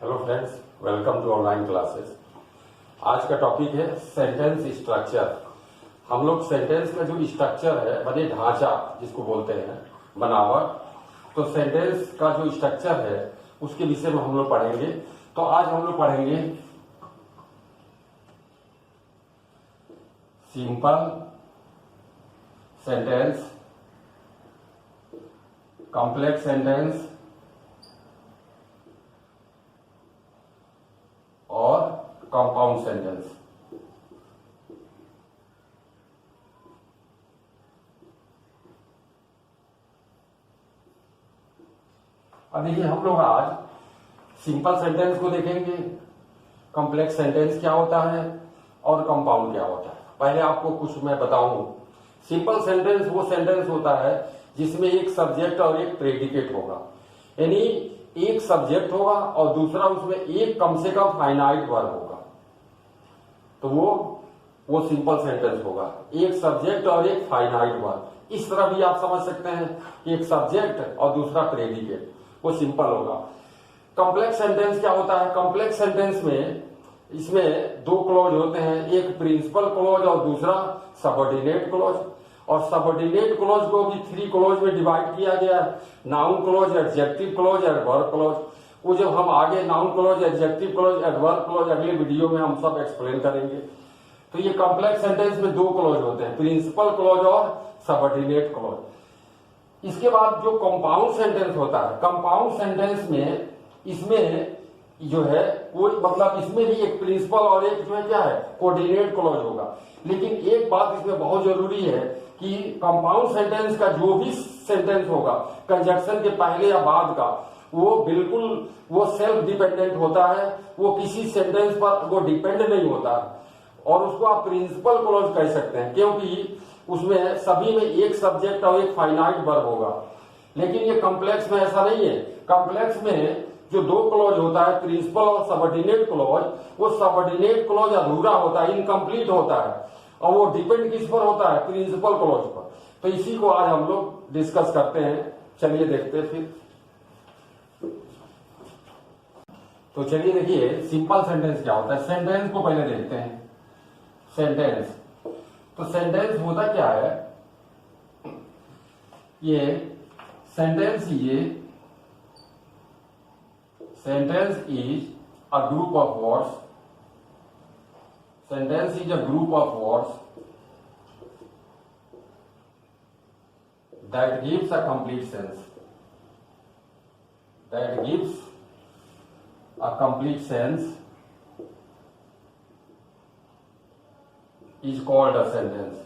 Hello friends, welcome to online classes. आज का topic है सेंटेंस स्ट्रक्चर। हम लोग सेंटेंस का जो स्ट्रक्चर है, माने ढांचा जिसको बोलते हैं, बनावट, तो सेंटेंस का जो स्ट्रक्चर है उसके विषय में हम लोग पढ़ेंगे। तो आज हम लोग पढ़ेंगे सिंपल सेंटेंस, कॉम्प्लेक्स सेंटेंस और कंपाउंड सेंटेंस। अब देखिए, हम लोग आज सिंपल सेंटेंस को देखेंगे, कॉम्प्लेक्स सेंटेंस क्या होता है और कंपाउंड क्या होता है। पहले आपको कुछ मैं बताऊं। सिंपल सेंटेंस वो सेंटेंस होता है जिसमें एक सब्जेक्ट और एक प्रेडिकेट होगा, यानी एक सब्जेक्ट होगा और दूसरा उसमें एक कम से कम फाइनाइट वर्ब होगा, तो वो सिंपल सेंटेंस होगा। एक सब्जेक्ट और एक फाइनाइट वर्ब, इस तरह भी आप समझ सकते हैं कि एक सब्जेक्ट और दूसरा प्रेडिकेट, वो सिंपल होगा। कॉम्प्लेक्स सेंटेंस क्या होता है? कॉम्प्लेक्स सेंटेंस में इसमें दो क्लॉज होते हैं, एक प्रिंसिपल क्लॉज और दूसरा सबऑर्डिनेट क्लॉज। और सबऑर्डिनेट क्लॉज को भी 3 क्लॉज में डिवाइड किया गया है, noun clause, adjective clause, adverb clause. वो जब हम आगे noun clause, adjective clause, adverb clause अगले वीडियो में हम सब एक्सप्लेन करेंगे। तो ये कॉम्प्लेक्स सेंटेंस में दो क्लॉज होते हैं, प्रिंसिपल क्लॉज और सबऑर्डिनेट क्लॉज। इसके बाद जो कंपाउंड सेंटेंस होता है, कंपाउंड सेंटेंस में इसमें जो है कोई मतलब इसमें भी एक प्रिंसिपल और एक जो है क्या है, कोऑर्डिनेट क्लॉज होगा। लेकिन एक बात इसमें बहुत जरूरी है कि कंपाउंड सेंटेंस का जो भी सेंटेंस होगा कंजक्शन के पहले या बाद का, वो बिल्कुल वो सेल्फ डिपेंडेंट होता है, वो किसी सेंटेंस पर वो डिपेंड नहीं होता और उसको आप प्रिंसिपल क्लॉज कह सकते हैं, क्योंकि उसमें सभी में एक सब्जेक्ट और एक फाइनाइट वर्ब होगा। लेकिन ये कॉम्प्लेक्स में ऐसा नहीं है। कॉम्प्लेक्स में जो दो क्लॉज होता है, प्रिंसिपल और सबऑर्डिनेट क्लॉज, वो सबऑर्डिनेट क्लॉज अधूरा होता है, इनकम्प्लीट होता है और वो डिपेंड किस पर होता है? प्रिंसिपल क्लॉज पर। तो इसी को आज हम लोग डिस्कस करते हैं। चलिए देखते हैं फिर। तो चलिए देखिए सिंपल सेंटेंस क्या होता है। सेंटेंस को पहले देखते हैं। सेंटेंस, तो सेंटेंस होता क्या है? ये sentence is a group of words. Sentence is a group of words that gives a complete sense. That gives a complete sense is called a sentence.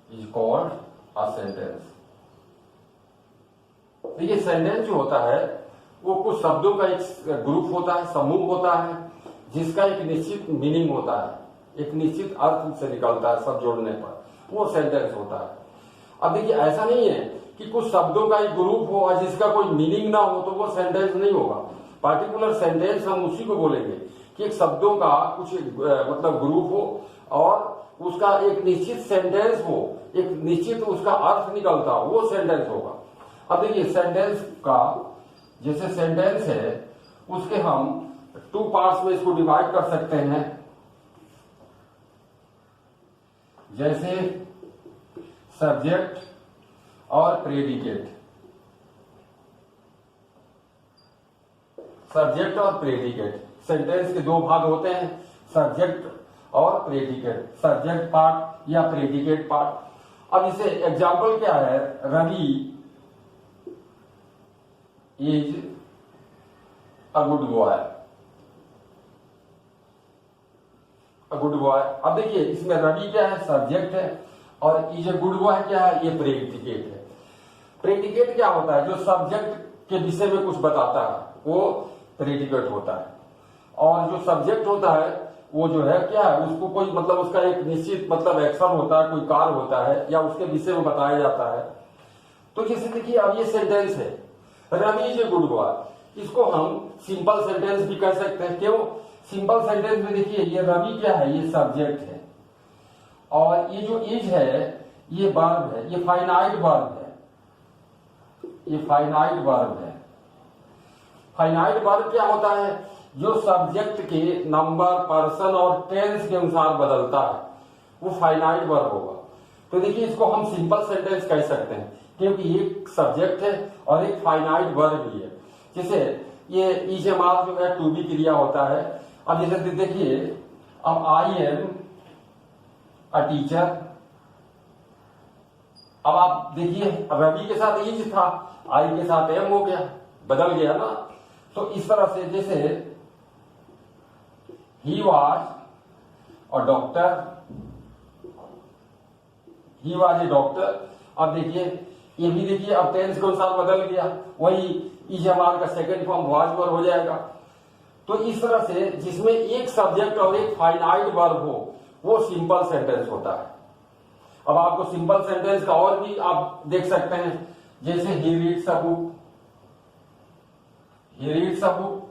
Is called a sentence. देखिए, sentence जो होता है वो कुछ शब्दों का एक group होता है, समूह होता है, जिसका एक निश्चित मीनिंग होता है, एक निश्चित अर्थ से निकलता है सब जोड़ने पर, वो सेंटेंस होता है। अब देखिए, ऐसा नहीं है कि कुछ शब्दों का एक ग्रुप हो और जिसका कोई मीनिंग ना हो तो वो सेंटेंस नहीं होगा। पार्टिकुलर सेंटेंस हम उसी को बोलेंगे कि एक शब्दों का कुछ मतलब ग्रुप हो और उसका एक निश्चित सेंटेंस हो, एक निश्चित उसका अर्थ निकलता हो, वो सेंटेंस होगा। अब देखिए, सेंटेंस का जैसे सेंटेंस है उसके हम 2 पार्ट्स में इसको डिवाइड कर सकते हैं। जैसे सब्जेक्ट और प्रेडिकेट। सब्जेक्ट और प्रेडिकेट, सेंटेंस के 2 भाग होते हैं, सब्जेक्ट और प्रेडिकेट, सब्जेक्ट पार्ट या प्रेडिकेट पार्ट। अब इसे एग्जाम्पल क्या है? Ravi is a good boy. A good boy. अब देखिए, इसमें रवि क्या है? सब्जेक्ट है, और इज ए गुड बॉय क्या है? ये प्रेडिकेट है। प्रेडिकेट क्या होता है? जो सब्जेक्ट के विषय में कुछ बताता है वो प्रेडिकेट होता है, और जो सब्जेक्ट होता है वो जो है क्या है, उसको कोई मतलब उसका एक निश्चित मतलब एक्शन होता है, कोई कार्य होता है या उसके विषय में बताया जाता है। तो जैसे देखिए, अब ये सेंटेंस है Ravi is a good boy, इसको हम सिंपल सेंटेंस भी कह सकते हैं। क्यों? सिंपल सेंटेंस में देखिए, ये रवि क्या है? ये सब्जेक्ट है, और ये जो इज है ये वर्ब है, ये फाइनाइट वर्ब है, ये फाइनाइट वर्ब है। फाइनाइट वर्ब क्या होता है? जो सब्जेक्ट के नंबर, पर्सन और टेंस के अनुसार बदलता है, वो फाइनाइट वर्ब होगा। तो देखिए, इसको हम सिंपल सेंटेंस कह सकते हैं, क्योंकि एक सब्जेक्ट है और एक फाइनाइट वर्ब भी है। जैसे ये इजमार जो है टू बी क्रिया होता है। अब जैसे देखिए, अब आई एम अ टीचर। अब आप देखिए, रवि के साथ इज था, आई के साथ एम हो गया, बदल गया ना। तो इस तरह से जैसे ही वॉज और doctor, he was a doctor. अब देखिए, ये भी देखिए अब टेंस के अनुसार बदल गया, वही इज हमार का सेकेंड फॉर्म वॉज वर्ब हो जाएगा। तो इस तरह से जिसमें एक सब्जेक्ट और एक फाइनाइट वर्ब हो, वो सिंपल सेंटेंस होता है। अब आपको सिंपल सेंटेंस का और भी आप देख सकते हैं, जैसे he reads a book, he reads a book.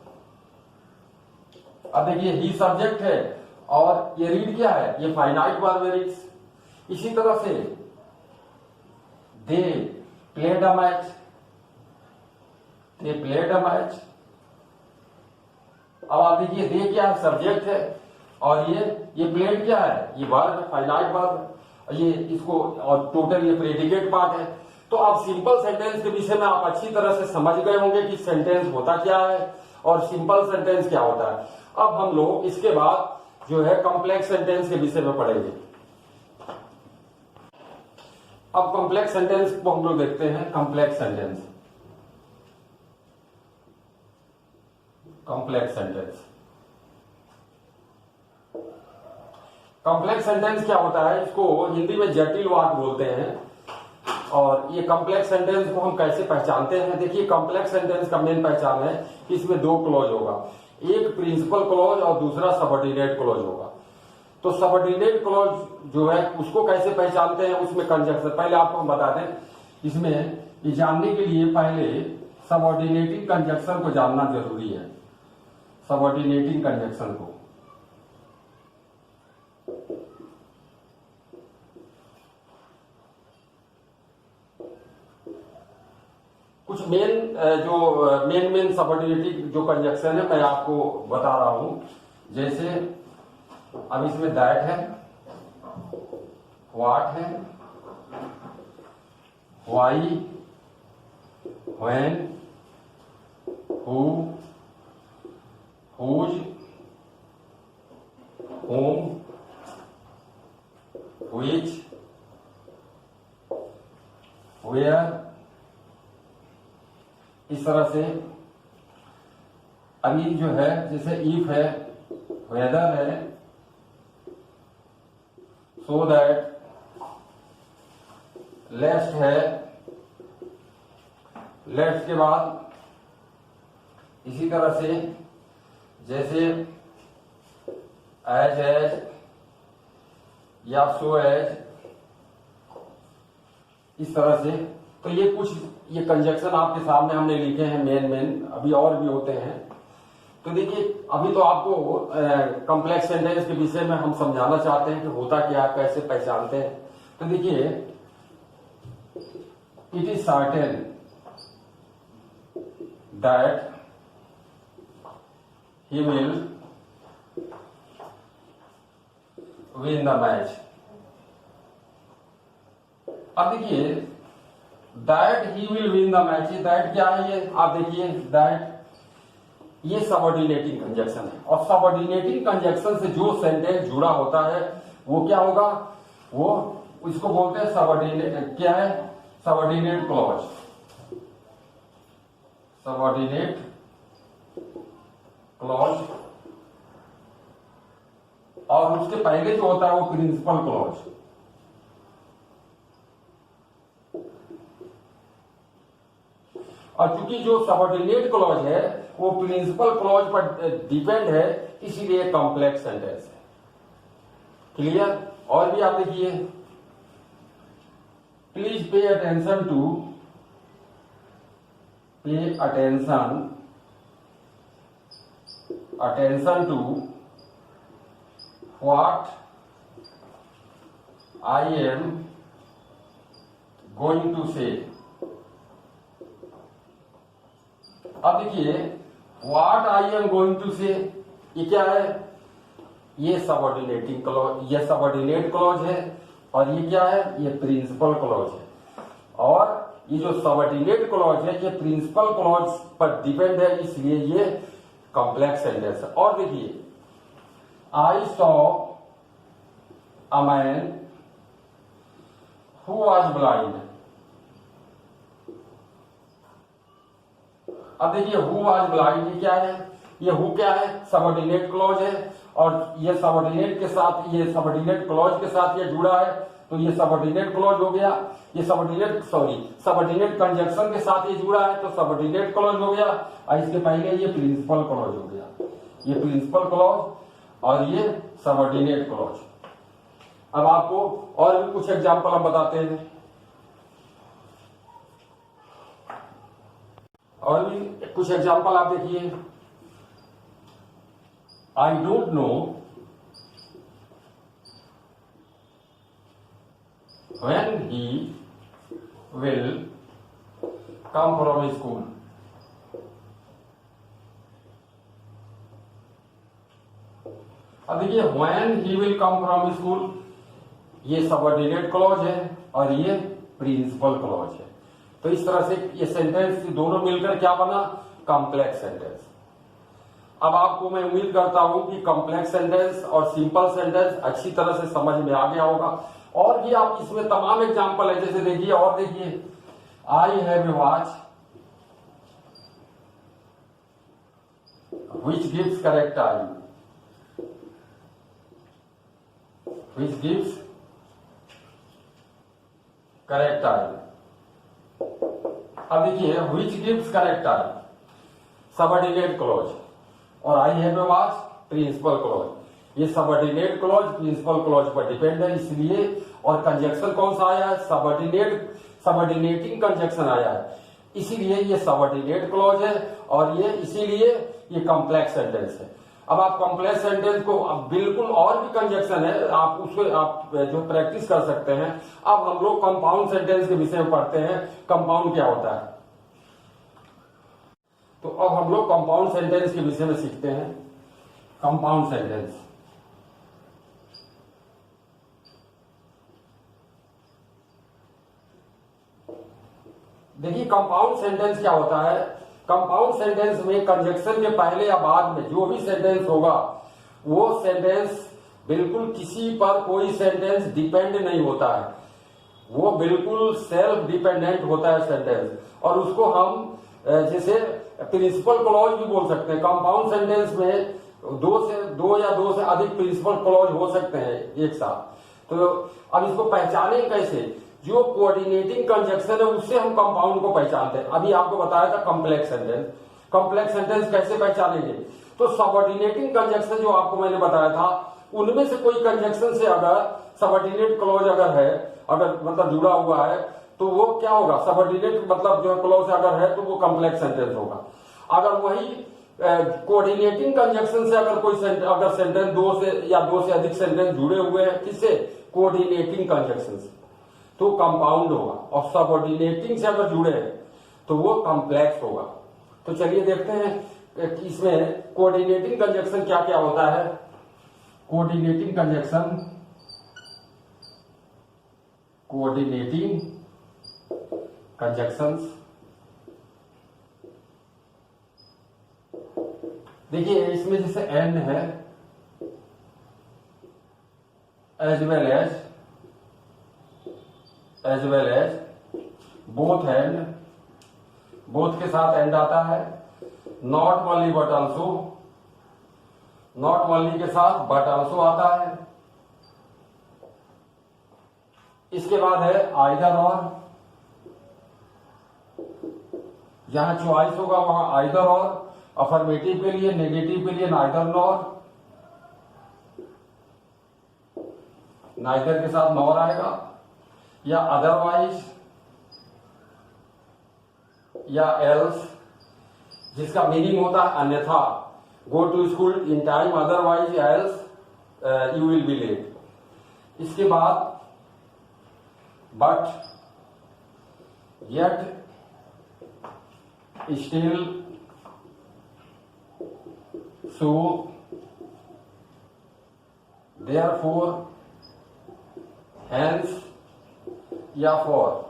अब देखिए, ही सब्जेक्ट है और ये रीड क्या है? ये फाइनाइट वर्ब है, रीड्स। इसी तरह से they played a match, they played a match. अब आप देखिए, दे क्या है? सब्जेक्ट है, और ये प्लेड क्या है? ये वर्ब है, फाइनाइट वर्ब है। ये इसको और टोटल ये प्रेडिकेट पार्ट है। तो आप सिंपल सेंटेंस के विषय में आप अच्छी तरह से समझ गए होंगे कि सेंटेंस होता क्या है और सिंपल सेंटेंस क्या होता है। अब हम लोग इसके बाद जो है कॉम्प्लेक्स सेंटेंस के विषय में पढ़ेंगे। अब कॉम्प्लेक्स सेंटेंस को हम लोग देखते हैं। Complex sentence, complex sentence, complex sentence क्या होता है? इसको हिंदी में जटिल वाक्य बोलते हैं। और ये कॉम्प्लेक्स सेंटेंस को हम कैसे पहचानते हैं? देखिए, कॉम्प्लेक्स सेंटेंस का मेन पहचान है कि इसमें दो क्लॉज होगा, एक प्रिंसिपल क्लॉज और दूसरा सबऑर्डिनेट क्लॉज होगा। तो सबऑर्डिनेट क्लॉज जो है उसको कैसे पहचानते हैं? उसमें कंजक्शन, पहले आपको हम बता दें, इसमें ये जानने के लिए पहले सबऑर्डिनेटिंग कंजक्शन को जानना जरूरी है। सबऑर्डिनेटिंग कंजक्शन को, कुछ मेन सबऑर्डिनेटिंग जो कंजक्शन है मैं आपको बता रहा हूं। जैसे अब इसमें दैट है, व्हाट है, why, when, who, whose, whom, which, where। इस तरह से अभी जो है, जैसे इफ है, वेदर है, सो दैट, लेस्ट है, लेफ्ट के बाद इसी तरह से जैसे एज या सो एज, इस तरह से। तो ये कुछ ये कंजक्शन आपके सामने हमने लिखे हैं मेन, अभी और भी होते हैं। तो देखिए, अभी तो आपको कॉम्प्लेक्स सेंटेंस के विषय में हम समझाना चाहते हैं कि होता क्या है, कैसे पहचानते हैं। तो देखिए, it is certain that he will win the match. अब देखिए, that he will win the match, that क्या है? ये आप देखिए, दैट ये सबऑर्डिनेटिंग कंजक्शन है, और सबऑर्डिनेटिंग कंजक्शन से जो सेंटेंस जुड़ा होता है वो क्या होगा? वो इसको बोलते हैं सबऑर्डिनेट। क्या है? Subordinate clause, subordinate clause. और उसके पहले जो होता है वो प्रिंसिपल क्लॉज। और चूंकि जो सबऑर्डिनेट क्लॉज है वो प्रिंसिपल क्लॉज पर डिपेंड है, इसीलिए कॉम्प्लेक्स सेंटेंस है। क्लियर? और भी आप देखिए, please pay attention to, pay attention to what I am going to say. अब देखिए, what I am going to say, ये क्या है, ये सबऑर्डिनेटिंग क्लॉज, ये सबऑर्डिनेट क्लॉज है, और ये क्या है, ये प्रिंसिपल क्लॉज है। और ये जो सबऑर्डिनेट क्लॉज है ये प्रिंसिपल क्लॉज पर डिपेंड है, इसलिए ये कॉम्प्लेक्स सेंटेंस है। और देखिए, I saw a man who was blind. अब देखिए, हु वाज ब्लाइंड ये क्या है, ये हु क्या है, सबऑर्डिनेट क्लॉज है, और ये सबऑर्डिनेट के साथ, ये सबऑर्डिनेट क्लॉज के साथ ये जुड़ा है, तो ये सबऑर्डिनेट क्लॉज हो गया। ये सबऑर्डिनेट कंजक्शन के साथ ये जुड़ा है, तो सबऑर्डिनेट क्लॉज हो गया। और इसके पहले ये प्रिंसिपल क्लॉज हो गया, ये प्रिंसिपल क्लॉज और ये सबऑर्डिनेट क्लॉज। अब आपको और भी कुछ एग्जांपल हम बताते हैं, और भी कुछ एग्जांपल आप देखिए। I don't know when he will come from school। अब देखिए, when he will come from school ये सबऑर्डिनेट क्लॉज है और ये प्रिंसिपल क्लॉज है। तो इस तरह से ये सेंटेंस दोनों मिलकर क्या बना, कॉम्प्लेक्स सेंटेंस। अब आपको मैं उम्मीद करता हूं कि कॉम्प्लेक्स सेंटेंस और सिंपल सेंटेंस अच्छी तरह से समझ में आ गया होगा। और भी आप इसमें तमाम एग्जांपल है, जैसे देखिए, और देखिए, I have a watch which gives correct time, which gives correct time. अब देखिए, which gives correct time subordinate clause, और I have a watch principal clause. ये सबऑर्डिनेट क्लॉज प्रिंसिपल क्लॉज पर डिपेंड है, इसलिए। और कंजक्शन कौन सा आया है, सबऑर्डिनेटिंग कंजक्शन आया है, इसीलिए ये सबऑर्डिनेट क्लॉज है, और ये इसीलिए ये कॉम्प्लेक्स सेंटेंस है। अब आप कॉम्प्लेक्स सेंटेंस को, अब बिल्कुल और भी कंजक्शन है, आप उसको आप जो प्रैक्टिस कर सकते हैं। अब हम लोग कंपाउंड सेंटेंस के विषय में पढ़ते हैं, कंपाउंड क्या होता है। तो अब हम लोग कंपाउंड सेंटेंस के विषय में सीखते हैं। कंपाउंड सेंटेंस, देखिए, कंपाउंड सेंटेंस क्या होता है। कंपाउंड सेंटेंस में कंजक्शन के पहले या बाद में जो भी सेंटेंस होगा, वो सेंटेंस बिल्कुल किसी पर कोई सेंटेंस डिपेंड नहीं होता है, वो बिल्कुल सेल्फ डिपेंडेंट होता है सेंटेंस। और उसको हम जैसे प्रिंसिपल क्लॉज भी बोल सकते हैं। कंपाउंड सेंटेंस में दो या दो से अधिक प्रिंसिपल क्लॉज हो सकते हैं एक साथ। तो अब इसको पहचाने कैसे, जो कोऑर्डिनेटिंग कंजक्शन है उससे हम कंपाउंड को पहचानते हैं। अभी आपको बताया था कॉम्प्लेक्स सेंटेंस, कॉम्प्लेक्स सेंटेंस कैसे पहचानेंगे, तो सबऑर्डिनेटिंग कंजक्शन जो आपको मैंने बताया था, उनमें से कोई कंजक्शन से अगर सबऑर्डिनेट क्लॉज अगर है, अगर मतलब जुड़ा हुआ है, तो वो क्या होगा, सबऑर्डिनेट मतलब जो क्लॉज अगर है तो वो कॉम्प्लेक्स सेंटेंस होगा। अगर वही कोऑर्डिनेटिंग कंजक्शन से अगर कोई अगर सेंटेंस दो से अधिक सेंटेंस जुड़े हुए हैं, किससे, कोऑर्डिनेटिंग कंजक्शन से, तो कंपाउंड होगा। और सबऑर्डिनेटिंग से अगर जुड़े हैं तो वो कॉम्प्लेक्स होगा। तो चलिए देखते हैं कि इसमें कोऑर्डिनेटिंग कंजक्शन क्या क्या होता है। कोऑर्डिनेटिंग कंजक्शंस, देखिए, इसमें जैसे एंड है, as well as, both and, both के साथ एंड आता है। Not only but also, not only के साथ बट ऑल्सो आता है। इसके बाद है आइदर और, जहां चॉइस होगा वहां आइदर और, अफर्मेटिव के लिए, नेगेटिव के लिए नाइदर नॉर, नाइदर के साथ नॉर आएगा, या अदरवाइज, या एल्स, जिसका मीनिंग होता है अन्यथा, go to school in time, otherwise else you will be late. इसके बाद but, yet, still, so therefore, hence या फॉर।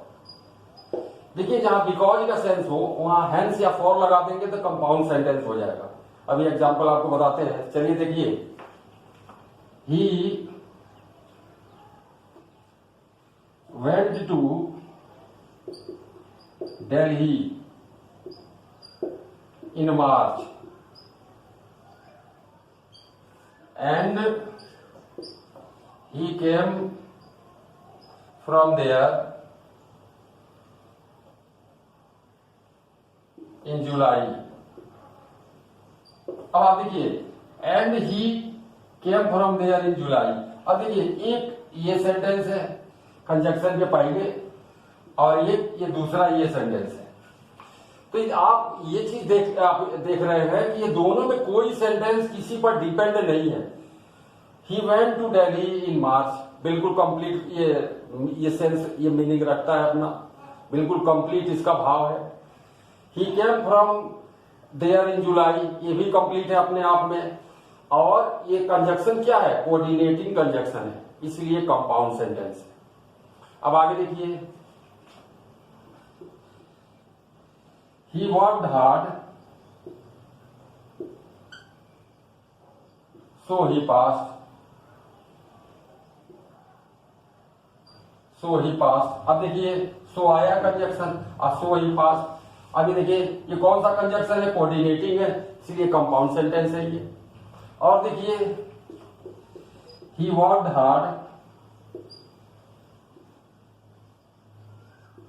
देखिए जहां बिकॉज का सेंस हो वहां हेंस या फॉर लगा देंगे तो कंपाउंड सेंटेंस हो जाएगा। अभी एग्जांपल आपको बताते हैं, चलिए देखिए। He went to Delhi in March and he came from there in July. अब आप देखिए, and he came from there in July. अब देखिए, एक ये सेंटेंस है कंजक्शन के पहले और ये दूसरा ये सेंटेंस है। तो आप ये चीज आप देख रहे हैं कि ये दोनों में कोई सेंटेंस किसी पर डिपेंड नहीं है। ही वेंट टू दिल्ली इन मार्च, बिल्कुल कंप्लीट ये सेंस, ये मीनिंग रखता है अपना, बिल्कुल कंप्लीट इसका भाव है। ही केम फ्रॉम देयर इन जुलाई, ये भी कंप्लीट है अपने आप में। और ये कंजक्शन क्या है? कोऑर्डिनेटिंग कंजक्शन है, इसलिए कंपाउंड सेंटेंस है। अब आगे देखिए, he worked hard so he passed, so he passed. अब देखिए, सो आया कंजक्शन और सो ही पास्ड। अभी देखिए, ये कौन सा कंजक्शन है? कोऑर्डिनेटिंग है, इसलिए कंपाउंड सेंटेंस है ये। और देखिए, he worked hard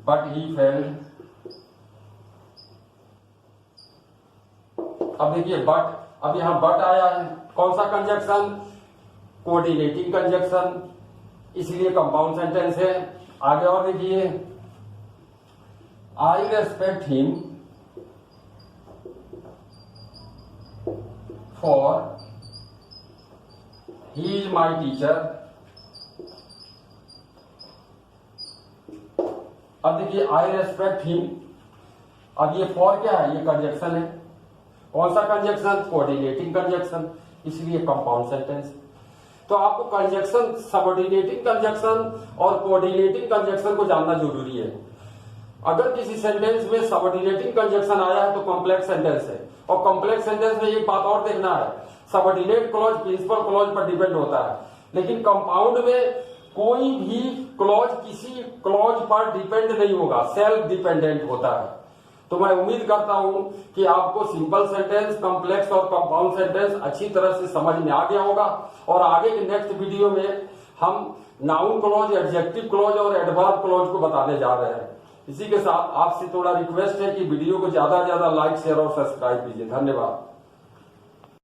but he failed. अब देखिए बट, अब यहां बट आया है, कौन सा कंजक्शन? कोऑर्डिनेटिंग कंजक्शन, इसलिए कंपाउंड सेंटेंस है। आगे और देखिए, आई respect him for he is my teacher. अब देखिए, आई रेस्पेक्ट हिम, अब ये फॉर क्या है? ये कंजक्शन है। कौन सा कंजक्शन? कोऑर्डिनेटिंग कंजक्शन, इसलिए कंपाउंड सेंटेंस। तो आपको कंजक्शन, सबऑर्डिनेटिंग कंजक्शन और कोऑर्डिनेटिंग कंजक्शन को जानना जरूरी है। अगर किसी सेंटेंस में सबऑर्डिनेटिंग कंजक्शन आया है तो कॉम्प्लेक्स सेंटेंस है। और कॉम्प्लेक्स सेंटेंस में एक बात और देखना है, सबऑर्डिनेट क्लॉज प्रिंसिपल क्लॉज पर डिपेंड होता है, लेकिन कंपाउंड में कोई भी क्लॉज किसी क्लॉज पर डिपेंड नहीं होगा, सेल्फ डिपेंडेंट होता है। तो मैं उम्मीद करता हूं कि आपको सिंपल सेंटेंस, कॉम्प्लेक्स और कंपाउंड सेंटेंस अच्छी तरह से समझ में आ गया होगा। और आगे के नेक्स्ट वीडियो में हम नाउन क्लॉज, एडजेक्टिव क्लॉज और एडवर्ब क्लॉज को बताने जा रहे हैं। इसी के साथ आपसे थोड़ा रिक्वेस्ट है कि वीडियो को ज्यादा से ज्यादा लाइक, शेयर और सब्सक्राइब कीजिए। धन्यवाद।